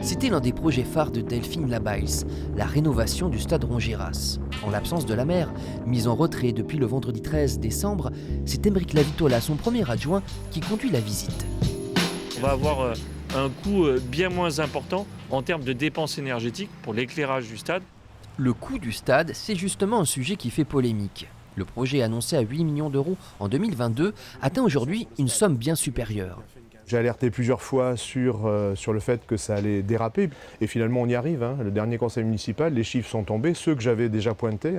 C'était l'un des projets phares de Delphine Labails, la rénovation du stade Rongiras. En l'absence de la maire, mise en retrait depuis le vendredi 13 décembre, c'est Émeric Lavitola, son premier adjoint, qui conduit la visite. On va avoir un coût bien moins important en termes de dépenses énergétiques pour l'éclairage du stade. Le coût du stade, c'est justement un sujet qui fait polémique. Le projet annoncé à 8 millions d'euros en 2022 atteint aujourd'hui une somme bien supérieure. J'ai alerté plusieurs fois sur le fait que ça allait déraper et finalement on y arrive. Le dernier conseil municipal, les chiffres sont tombés, ceux que j'avais déjà pointés,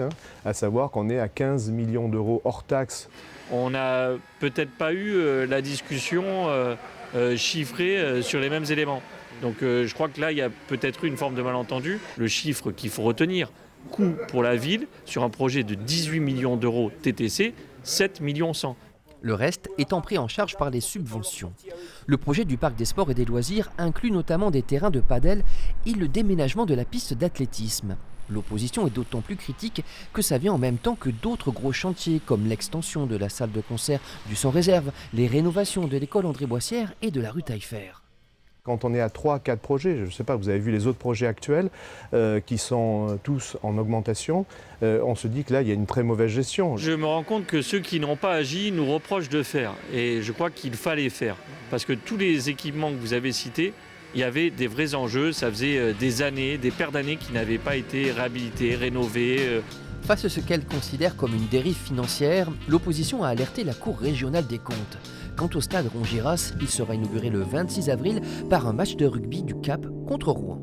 à savoir qu'on est à 15 millions d'euros hors taxes. On n'a peut-être pas eu la discussion chiffrée sur les mêmes éléments. Donc je crois que là il y a peut-être eu une forme de malentendu. Le chiffre qu'il faut retenir, coût pour la ville sur un projet de 18 millions d'euros TTC, 7 millions 100. Le reste étant pris en charge par les subventions. Le projet du parc des sports et des loisirs inclut notamment des terrains de padel et le déménagement de la piste d'athlétisme. L'opposition est d'autant plus critique que ça vient en même temps que d'autres gros chantiers comme l'extension de la salle de concert du Sans Réserve, les rénovations de l'école André Boissière et de la rue Taillefer. Quand on est à 3-4 projets, je ne sais pas, vous avez vu les autres projets actuels qui sont tous en augmentation, on se dit que là, il y a une très mauvaise gestion. Je me rends compte que ceux qui n'ont pas agi nous reprochent de faire. Et je crois qu'il fallait faire. Parce que tous les équipements que vous avez cités, il y avait des vrais enjeux. Ça faisait des années, des paires d'années qui n'avaient pas été réhabilités, rénovés. Face à ce qu'elle considère comme une dérive financière, l'opposition a alerté la Cour régionale des comptes. Quant au stade Rongiras, il sera inauguré le 26 avril par un match de rugby du Cap contre Rouen.